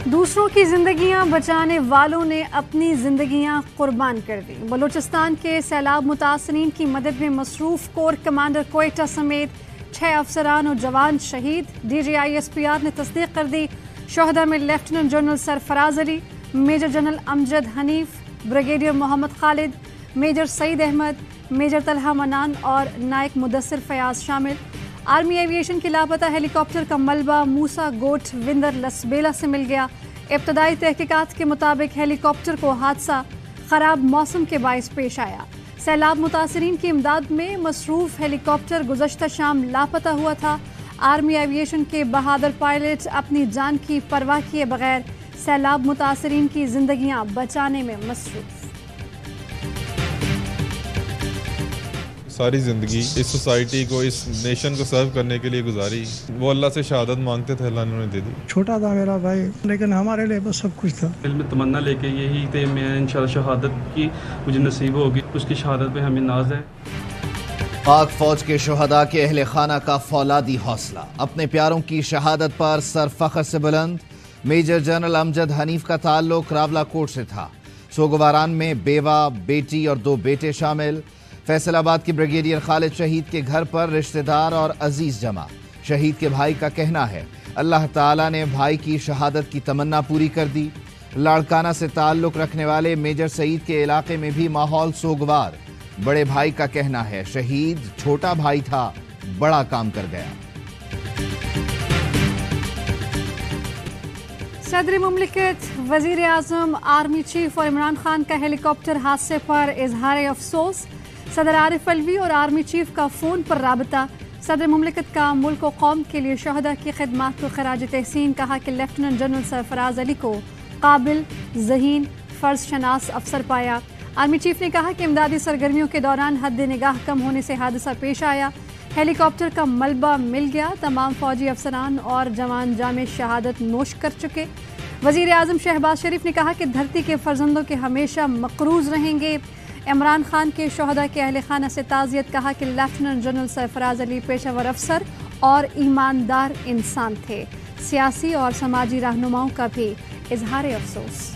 دوسروں کی زندگیاں بچانے والوں نے اپنی زندگیاں قربان کر دی۔ بلوچستان کے سیلاب متاثرین کی مدد میں مصروف کور کمانڈر کوئٹہ سمیت 6 افسران اور جوان شہید۔ DGISPR نے تصدیق کر دی۔ شہداء میں لیفٹیننٹ جنرل سرفراز علی، میجر جنرل امجد حنیف، بریگیڈیئر محمد خالد، میجر سعید احمد، میجر طلحہ منان اور نائک مدثر فیاض شامل۔ آرمی ایویشن کے لاپتہ ہیلی کاپٹر کا ملبہ موسیٰ گوٹ وندر لسبیلا سے مل گیا۔ ابتدائی تحقیقات کے مطابق ہیلی کاپٹر کو حادثہ خراب موسم کے باعث پیش آیا۔ سیلاب متاثرین کی امداد میں مصروف ہیلی کاپٹر گزشتہ شام لاپتہ ہوا تھا۔ آرمی ایویشن کے بہادر پائلٹ اپنی جان کی پرواہ کیے بغیر سیلاب متاثرین کی زندگیاں بچانے میں مصروف۔ ساری زندگی اس سوسائٹی کو، اس نیشن کو سرو کرنے کے لیے گزاری۔ وہ اللہ سے شہادت مانگتے تھے، اللہ نے انہیں دے دی۔ چھوٹا تھا میرا بھائی لیکن ہمارے لیے بس سب کچھ تھا۔ دل میں تمنا لے کے یہی تھے میں انشاءاللہ شہادت کی مجھے نصیب ہوگی، اس کی شہادت پہ ہمیں ناز ہے۔ پاک فوج کے شہداء کے اہل خانہ کا فولادی حوصلہ اپنے پیاروں کی شہادت پر سر فخر سے بلند۔ میجر جنرل امجد حنیف کا تعلق راولا کوٹ سے تھا۔ سوگواران میں بیوہ، بیٹی اور 2 بیٹے شامل۔ فیصل آباد کے بریگیڈیئر خالد شہید کے گھر پر رشتہ دار اور عزیز جمع۔ شہید کے بھائی کا کہنا ہے اللہ تعالیٰ نے بھائی کی شہادت کی تمنا پوری کر دی۔ لاڑکانہ سے تعلق رکھنے والے میجر سعید کے علاقے میں بھی ماحول سوگوار۔ بڑے بھائی کا کہنا ہے شہید چھوٹا بھائی تھا، بڑا کام کر گیا۔ صدر مملکت، وزیر اعظم، آرمی چیف اور عمران خان کا ہیلی کاپٹر حادثے پر اظہار افسوس۔ صدر عارف الوی اور آرمی چیف کا فون پر رابطہ۔ صدر مملکت کا ملک و قوم کے لیے شہداء کی خدمات کو خراج تحسین، کہا کہ لیفٹیننٹ جنرل سرفراز علی کو قابل، ذہین، فرض شناس افسر پایا۔ آرمی چیف نے کہا کہ امدادی سرگرمیوں کے دوران حد نگاہ کم ہونے سے حادثہ پیش آیا۔ ہیلی کاپٹر کا ملبہ مل گیا، تمام فوجی افسران اور جوان جامع شہادت نوش کر چکے۔ وزیر اعظم شہباز شریف نے کہا کہ دھرتی کے فرزندوں کے ہمیشہ مقروض رہیں گے۔ عمران خان کے شہداء کے اہل خانہ سے تعزیت، کہا کہ لیفٹیننٹ جنرل سرفراز علی پیشہ ور افسر اور ایماندار انسان تھے۔ سیاسی اور سماجی رہنماؤں کا بھی اظہار افسوس۔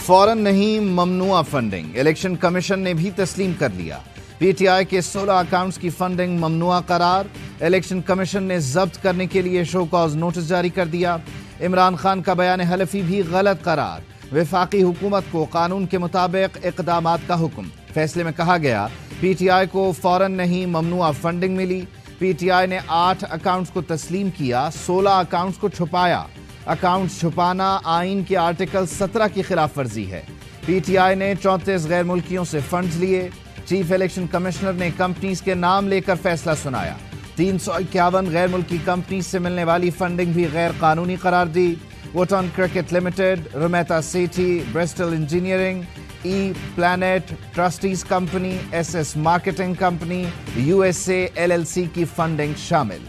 فوراً نہیں ممنوع فنڈنگ، الیکشن کمیشن نے بھی تسلیم کر لیا۔ پی ٹی آئی کے 16 اکاؤنٹس کی فنڈنگ ممنوع قرار۔ الیکشن کمیشن نے ضبط کرنے کے لیے شو کاز نوٹس جاری کر دیا۔ عمران خان کا بیان حلفی بھی غلط قرار۔ وفاقی حکومت کو قانون کے مطابق اقدامات کا حکم۔ فیصلے میں کہا گیا پی ٹی آئی کو فوراً نہیں ممنوع فنڈنگ ملی۔ پی ٹی آئی نے 8 اکاؤنٹس کو تسلیم کیا، 16 اکاؤنٹس کو چھپایا۔ اکاؤنٹس چھپانا آئین کے آرٹیکل 17 کی خلاف ورزی ہے۔ پی ٹی آئی نے 34 غیر ملکیوں سے فنڈز لیے۔ چیف الیکشن کمشنر نے کمپنیز کے نام لے کر فیصلہ سنایا۔ 351 غیر ملکی کمپنیز سے ملنے والی فنڈنگ بھی غیر قانونی قرار دی۔ Wootton Cricket Limited, Romita Sethi, Bristol Engineering, E Plant Trustees company, S S marketing company, USA LLC کی فنڈنگ شامل۔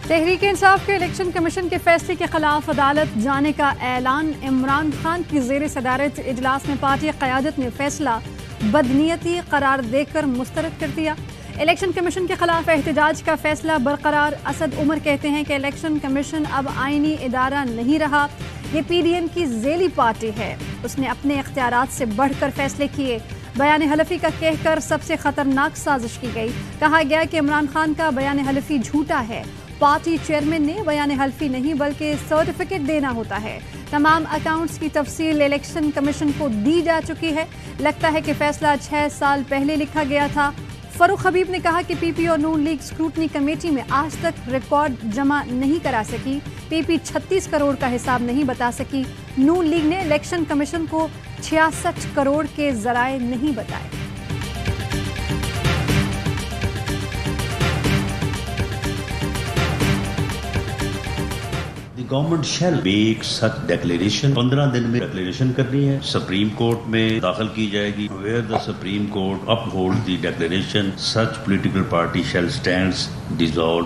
تحریک انصاف کے الیکشن کمیشن کے فیصلے کے خلاف عدالت جانے کا اعلان۔ عمران خان کی زیر صدارت اجلاس میں پارٹی قیادت نے فیصلہ بدنیتی قرار دے کر مسترد کر دیا۔ الیکشن کمیشن کے خلاف احتجاج کا فیصلہ برقرار۔ اسد عمر کہتے ہیں کہ الیکشن کمیشن اب آئینی ادارہ نہیں رہا، یہ PDM کی ذیلی پارٹی ہے، اس نے اپنے اختیارات سے بڑھ کر فیصلے کیے۔ بیان حلفی کا کہہ کر سب سے خطرناک سازش کی گئی۔ کہا گیا کہ عمران خان کا بیان حلفی جھوٹا ہے، پارٹی چیئرمین نے بیان حلفی نہیں بلکہ سرٹیفکیٹ دینا ہوتا ہے۔ تمام اکاؤنٹس کی تفصیل الیکشن کمیشن کو دی جا چکی ہے، لگتا ہے کہ فیصلہ 6 سال پہلے لکھا گیا تھا۔ فاروق حبیب نے کہا کہ PP اور نون لیگ اسکروٹنی کمیٹی میں آج تک ریکارڈ جمع نہیں کرا سکی، PP 36 کروڑ کا حساب نہیں بتا سکی، نون لیگ نے الیکشن کمیشن کو 66 کروڑ کے ذرائع نہیں بتائے۔ Government shall make such declaration 15 دن میں ڈیکلیریشن کرنی ہے، سپریم کورٹ میں داخل کی جائے گی۔ Where the supreme court up hold the declaration such political party shall stands dissolved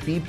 PP,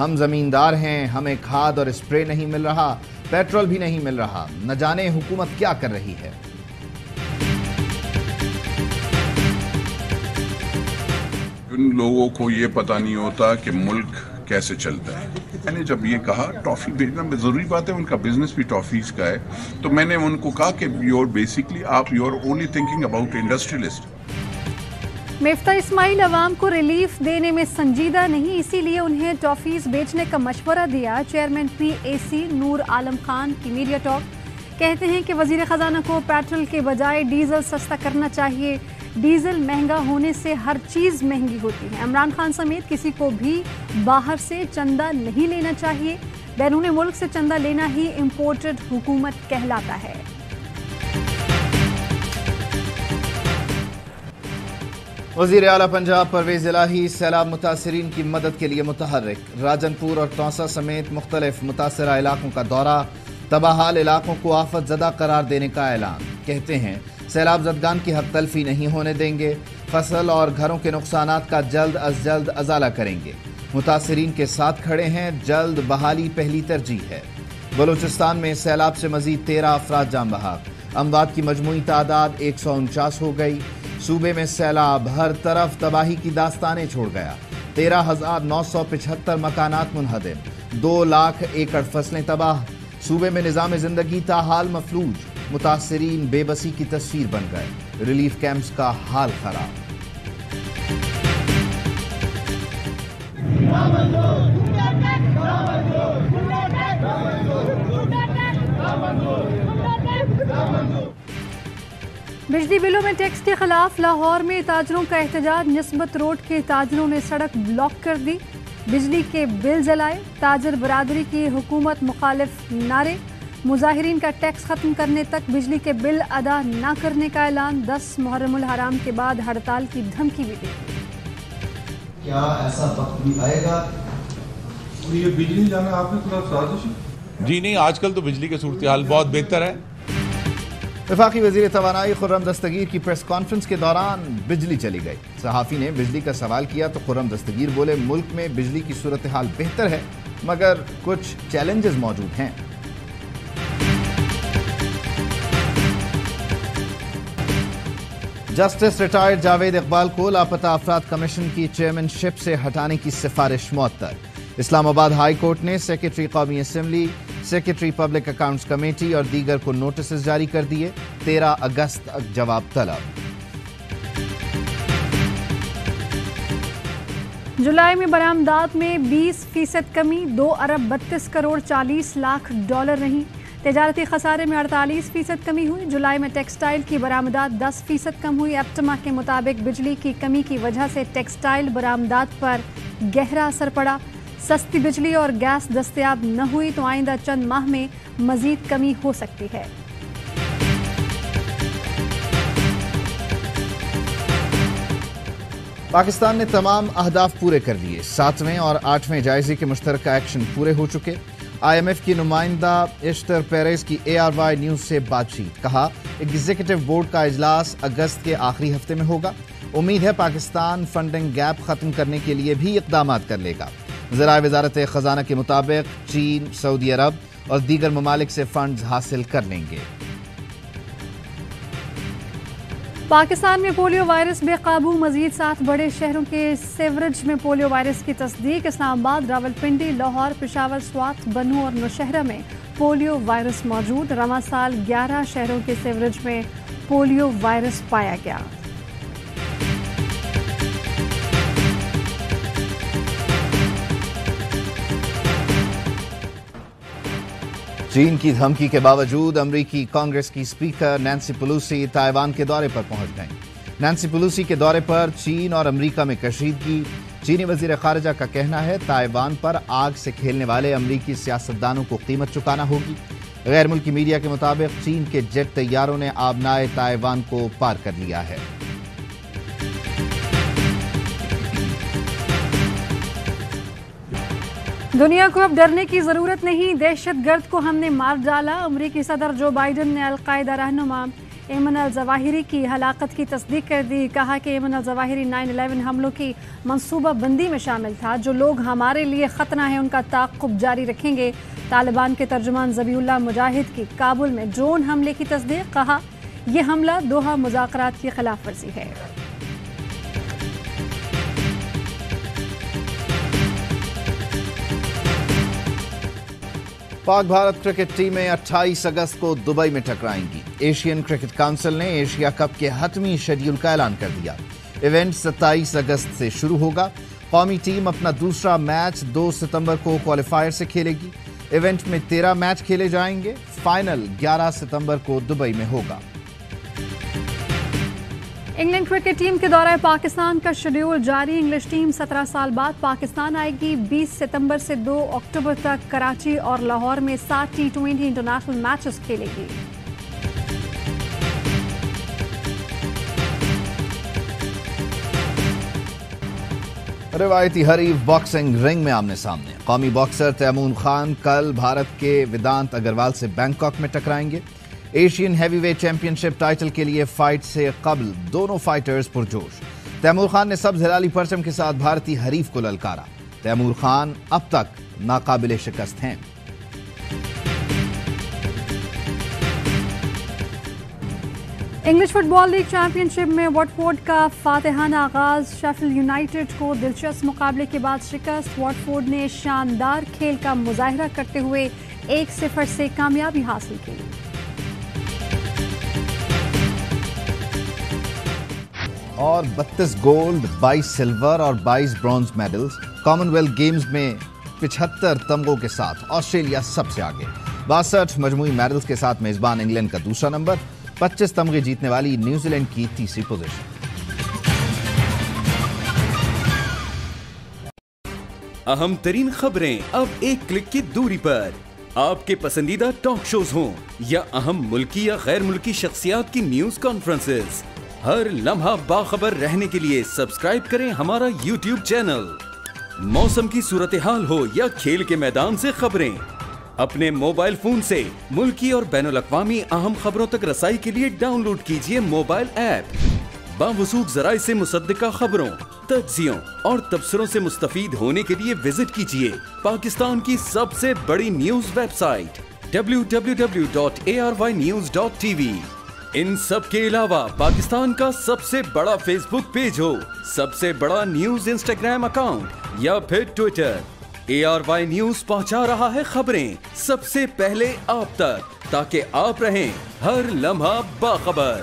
ہم زمیندار ہیں، ہمیں کھاد اور اسپرے نہیں مل رہا، پیٹرول بھی نہیں مل رہا، نہ جانے حکومت کیا کر رہی ہے۔ ان لوگوں کو یہ پتہ نہیں ہوتا کہ ملک کیسے چلتا ہے۔ میں نے جب یہ کہا ٹافی بھیجنا ضروری بات ہے، ان کا بزنس بھی ٹافیز کا ہے، تو میں نے ان کو کہا کہ آپ اونلی تھنکنگ اباؤٹ انڈسٹریلسٹ۔ مفتاح اسماعیل عوام کو ریلیف دینے میں سنجیدہ نہیں، اسی لیے انہیں ٹافیز بیچنے کا مشورہ دیا۔ چیئرمین پی اے سی نور عالم خان کی میڈیا ٹاک، کہتے ہیں کہ وزیر خزانہ کو پیٹرول کے بجائے ڈیزل سستا کرنا چاہیے، ڈیزل مہنگا ہونے سے ہر چیز مہنگی ہوتی ہے۔ عمران خان سمیت کسی کو بھی باہر سے چندہ نہیں لینا چاہیے، بیرون ملک سے چندہ لینا ہی امپورٹڈ حکومت کہلاتا ہے۔ وزیر اعلیٰ پنجاب پرویز الہی سیلاب متاثرین کی مدد کے لیے متحرک، راجن پور اور توسا سمیت مختلف متاثرہ علاقوں کا دورہ، تباہ علاقوں کو آفت زدہ قرار دینے کا اعلان۔ کہتے ہیں سیلاب زدگان کی حق تلفی نہیں ہونے دیں گے، فصل اور گھروں کے نقصانات کا جلد از جلد ازالہ کریں گے، متاثرین کے ساتھ کھڑے ہیں، جلد بحالی پہلی ترجیح ہے۔ بلوچستان میں سیلاب سے مزید 13 افراد جاں بحق، اموات کی مجموعی تعداد 149 ہو گئی۔ صوبے میں سیلاب ہر طرف تباہی کی داستانیں چھوڑ گیا، 13,975 مکانات منہدم، 2 لاکھ ایکڑ فصلیں تباہ۔ صوبے میں نظام زندگی تاحال مفلوج، متاثرین بے بسی کی تصویر بن گئے، ریلیف کیمپس کا حال خراب۔ بجلی بلوں میں ٹیکس کے خلاف لاہور میں تاجروں کا احتجاج، نسبت روڈ کے تاجروں نے سڑک بلاک کر دی، بجلی کے بل جلائے، تاجر برادری کی حکومت مخالف نعرے، مظاہرین کا ٹیکس ختم کرنے تک بجلی کے بل ادا نہ کرنے کا اعلان، 10 محرم الحرام کے بعد ہڑتال کی دھمکی بھی دی۔ کیا ایسا وقت بھی آئے گا؟ یہ بجلی جانا آپ نے تھوڑا سازش؟ جی نہیں، آج کل تو بجلی کی صورتحال بہت بہتر ہے۔ وفاقی وزیر توانائی خرم دستگیر کی پریس کانفرنس کے دوران بجلی چلی گئی، صحافی نے بجلی کا سوال کیا تو خرم دستگیر بولے ملک میں بجلی کی صورتحال بہتر ہے مگر کچھ چیلنجز موجود ہیں۔ جسٹس ریٹائرڈ جاوید اقبال کو لاپتہ افراد کمیشن کی چیئرمین شپ سے ہٹانے کی سفارش معطل، اسلام آباد ہائی کورٹ نے سیکرٹری قومی assembly, secretary public accounts committee اور دیگر کو نوٹسز جاری کر دیے، 13 اگست تک جواب طلب۔ جولائی میں برآمدات میں 20% کمی، 2 ارب 32 کروڑ 40 لاکھ ڈالر رہی، تجارتی خسارے میں 48% کمی ہوئی، جولائی میں ٹیکسٹائل کی برآمدات 10% کم ہوئی، ایپٹما کے مطابق بجلی کی کمی کی وجہ سے ٹیکسٹائل برآمدات پر گہرا اثر پڑا، سستی بجلی اور گیس دستیاب نہ ہوئی تو آئندہ چند ماہ میں مزید کمی ہو سکتی ہے۔ پاکستان نے تمام اہداف پورے کر لیے، 7ویں اور 8ویں جائزے کے مشترکہ ایکشن پورے ہو چکے۔ آئی ایم ایف کی نمائندہ ایشتر پیریز کی ARY نیوز سے بات چیت، کہا ایگزیکٹو بورڈ کا اجلاس اگست کے آخری ہفتے میں ہوگا، امید ہے پاکستان فنڈنگ گیپ ختم کرنے کے لیے بھی اقدامات کر لے گا۔ ذرائع وزارت خزانہ کے مطابق چین، سعودی عرب اور دیگر ممالک سے فنڈز حاصل کر لیں گے۔ پاکستان میں پولیو وائرس بے قابو، مزید 7 بڑے شہروں کے سیوریج میں پولیو وائرس کی تصدیق، اسلام آباد، راولپنڈی، لاہور، پشاور، سوات، بنوں اور نوشہرہ میں پولیو وائرس موجود، رواں سال 11 شہروں کے سیوریج میں پولیو وائرس پایا گیا۔ چین کی دھمکی کے باوجود امریکی کانگریس کی اسپیکر نینسی پیلوسی تائیوان کے دورے پر پہنچ گئیں۔ نینسی پیلوسی کے دورے پر چین اور امریکہ میں کشیدگی، چینی وزیر خارجہ کا کہنا ہے تائیوان پر آگ سے کھیلنے والے امریکی سیاستدانوں کو قیمت چکانا ہوگی۔ غیر ملکی میڈیا کے مطابق چین کے جیٹ طیاروں نے آبنائے تائیوان کو پار کر لیا ہے۔ دنیا کو اب ڈرنے کی ضرورت نہیں، دہشت گرد کو ہم نے مار ڈالا، امریکی صدر جو بائیڈن نے القاعدہ رہنما ایمن الظواہری کی ہلاکت کی تصدیق کر دی. کہا کہ ایمن الظواہری 9/11 حملوں کی منصوبہ بندی میں شامل تھا. جو لوگ ہمارے لیے خطرہ ہیں ان کا تعاقب جاری رکھیں گے. طالبان کے ترجمان ذبیح اللہ مجاہد کی کابل میں ڈرون حملے کی تصدیق. کہا یہ حملہ دوحہ مذاکرات کی خلاف ورزی ہے. پاک بھارت کرکٹ ٹیمیں 28 اگست کو دبئی میں ٹکرائیں گی. ایشین کرکٹ کونسل نے ایشیا کپ کے حتمی شیڈول کا اعلان کر دیا. ایونٹ 27 اگست سے شروع ہوگا. قومی ٹیم اپنا دوسرا میچ 2 ستمبر کو کوالیفائر سے کھیلے گی. ایونٹ میں 13 میچ کھیلے جائیں گے. فائنل 11 ستمبر کو دبئی میں ہوگا. انگلینڈ کرکٹ ٹیم کے دورہ پاکستان کا شیڈول جاری. انگلش ٹیم 17 سال بعد پاکستان آئے گی. 20 ستمبر سے 2 اکتوبر تک کراچی اور لاہور میں 7 T20 انٹرنیشنل میچز کھیلے گی. روایتی حریف باکسنگ رنگ میں آمنے سامنے. قومی باکسر تیمور خان کل بھارت کے ویدانت اگروال سے بینکاک میں ٹکرائیں گے. ایشین ہیوی ویٹ چیمپئن شپ ٹائٹل کے لیے فائٹ سے قبل دونوں فائٹرز پرجوش. تیمور خان نے سبز ہلالی پرچم کے ساتھ بھارتی حریف کو للکارا. تیمور خان اب تک ناقابل شکست ہیں. انگلش فٹ بال لیگ چیمپئن شپ میں واٹفورڈ کا فاتحانہ آغاز. شیفیلڈ یونائیٹڈ کو دلچسپ مقابلے کے بعد شکست. واٹفورڈ نے شاندار کھیل کا مظاہرہ کرتے ہوئے 1-0 سے کامیابی حاصل کی. اور 32 گولڈ، 22 سلور اور 22 bronze medals. Common wealth games میں 75 تمغوں کے ساتھ آسٹریلیا سب سے آگے. 62 مجموعی میڈلز کے ساتھ میزبان انگلینڈ کا دوسرا نمبر. 25 تمغے جیتنے والی نیوزی لینڈ کی تیسری پوزیشن. اہم ترین خبریں اب ایک کلک کی دوری پر. آپ کے پسندیدہ ٹاک شوز ہوں یا اہم ملکی یا غیر ملکی شخصیات کی نیوز کانفرنسز، ہر لمحہ باخبر رہنے کے لیے سبسکرائب کریں ہمارا YouTube چینل. موسم کی صورتحال ہو یا کھیل کے میدان سے خبریں، اپنے موبائل فون سے ملکی اور بین الاقوامی اہم خبروں تک رسائی کے لیے ڈاؤن لوڈ کیجیے موبائل ایپ. باوثوق ذرائع سے مصدقہ خبروں، تجزیوں اور تبصروں سے مستفید ہونے کے لیے وزٹ کیجیے پاکستان کی سب سے بڑی نیوز ویب سائٹ www.arYnews.tv. ان سب کے علاوہ پاکستان کا سب سے بڑا فیس بک پیج ہو، سب سے بڑا نیوز انسٹاگرام اکاؤنٹ یا پھر ٹویٹر، ARY نیوز پہنچا رہا ہے خبریں سب سے پہلے آپ تک، تاکہ آپ رہیں ہر لمحہ باخبر.